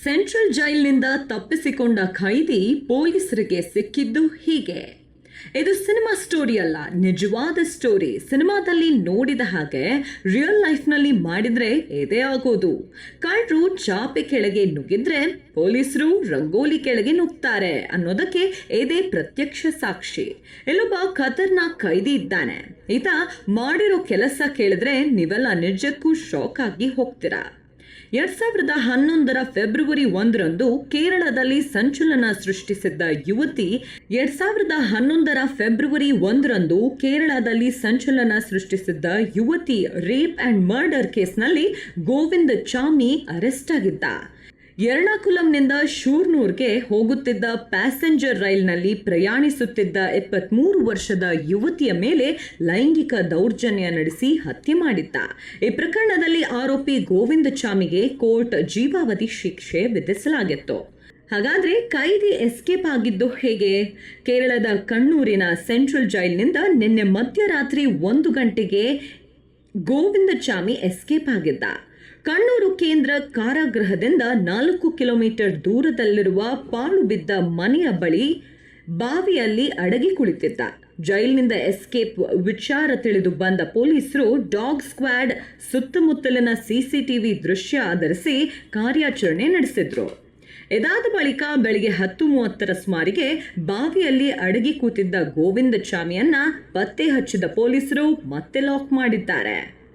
Central ಜೈಲಿನಿಂದ ತಪ್ಪಿಸಿಕೊಂಡ ಖೈದಿ ಪೊಲೀಸರಿಗೆ ಸಿಕ್ಕಿದ್ದು ಹೀಗೆ. ಇದು ಸಿನಿಮಾ ಸ್ಟೋರಿ ಅಲ್ಲ, ನಿಜವಾದ ಸ್ಟೋರಿ. ಸಿನಿಮಾದಲ್ಲಿ ನೋಡಿದ ಹಾಗೆ ರಿಯಲ್ ಲೈಫ್ನಲ್ಲಿ ಮಾಡಿದ್ರೆ ಇದೇ ಆಗೋದು. ಕಳ್ಳರು ಚಾಪೆ ಕೆಳಗೆ ನುಗ್ಗಿದ್ರೆ ಪೊಲೀಸರು ರಂಗೋಲಿ ಕೆಳಗೆ ನುಗ್ತಾರೆ ಅನ್ನೋದಕ್ಕೆ ಇದೇ ಪ್ರತ್ಯಕ್ಷ ಸಾಕ್ಷಿ. ಇಲ್ಲೊಬ್ಬ ಖತರ್ನಾಕ್ ಖೈದಿ ಇದ್ದಾನೆ. ಈತ ಮಾಡಿರೋ ಕೆಲಸ ಕೇಳಿದ್ರೆ ನೀವೆಲ್ಲ ನಿಜಕ್ಕೂ ಶಾಕ್ ಆಗಿ ಹೋಗ್ತೀರಾ. 2011 ಫೆಬ್ರವರಿ 1ರಂದು ಕೇರಳದಲ್ಲಿ ಸಂಚಲನ ಸೃಷ್ಟಿಸಿದ್ದ ಯುವತಿ 2011 ಫೆಬ್ರವರಿ 1ರಂದು ಕೇರಳದಲ್ಲಿ ಸಂಚಲನ ಸೃಷ್ಟಿಸಿದ್ದ ಯುವತಿ ರೇಪ್ ಅಂಡ್ ಮರ್ಡರ್ ಕೇಸ್ನಲ್ಲಿ ಗೋವಿಂದ ಚಾಮಿ ಅರೆಸ್ಟ್ ಆಗಿದ್ದ. ಎರ್ನಾಕುಲಂನಿಂದ ಶೂರ್ನೂರ್ಗೆ ಹೋಗುತ್ತಿದ್ದ ಪ್ಯಾಸೆಂಜರ್ ರೈಲ್ನಲ್ಲಿ ಪ್ರಯಾಣಿಸುತ್ತಿದ್ದ 23 ವರ್ಷದ ಯುವತಿಯ ಮೇಲೆ ಲೈಂಗಿಕ ದೌರ್ಜನ್ಯ ನಡೆಸಿ ಹತ್ಯೆ ಮಾಡಿದ್ದ. ಈ ಪ್ರಕರಣದಲ್ಲಿ ಆರೋಪಿ ಗೋವಿಂದ ಚಾಮಿಗೆ ಕೋರ್ಟ್ ಜೀವಾವಧಿ ಶಿಕ್ಷೆ ವಿಧಿಸಲಾಗಿತ್ತು. ಹಾಗಾದ್ರೆ ಖೈದಿ ಎಸ್ಕೇಪ್ ಆಗಿದ್ದು ಹೇಗೆ? ಕೇರಳದ ಕಣ್ಣೂರಿನ ಸೆಂಟ್ರಲ್ ಜೈಲಿನಿಂದ ನಿನ್ನೆ ಮಧ್ಯರಾತ್ರಿ 1 ಗಂಟೆಗೆ ಗೋವಿಂದ ಚಾಮಿ ಎಸ್ಕೇಪ್ ಆಗಿದ್ದ. ಕಣ್ಣೂರು ಕೇಂದ್ರ ಕಾರಾಗೃಹದಿಂದ 4 ಕಿಲೋಮೀಟರ್ ದೂರದಲ್ಲಿರುವ ಪಾಳು ಬಿದ್ದ ಮನೆಯ ಬಳಿ ಬಾವಿಯಲ್ಲಿ ಅಡಗಿ ಕುಳಿತಿದ್ದ. ಜೈಲಿನಿಂದ ಎಸ್ಕೇಪ್ ವಿಚಾರ ತಿಳಿದು ಬಂದ ಪೊಲೀಸರು ಡಾಗ್ ಸ್ಕ್ವಾಡ್ ಸುತ್ತಮುತ್ತಲಿನ ಸಿಸಿಟಿವಿ ದೃಶ್ಯ ಆಧರಿಸಿ ಕಾರ್ಯಾಚರಣೆ ನಡೆಸಿದ್ರು. ಇದಾದ ಬಳಿಕ ಬೆಳಿಗ್ಗೆ 10:30 ಸುಮಾರಿಗೆ ಬಾವಿಯಲ್ಲಿ ಅಡಗಿ ಕೂತಿದ್ದ ಗೋವಿಂದ ಚಾಮಿಯನ್ನ ಪತ್ತೆ ಹಚ್ಚಿದ ಪೊಲೀಸರು ಮತ್ತೆ ಲಾಕ್ ಮಾಡಿದ್ದಾರೆ.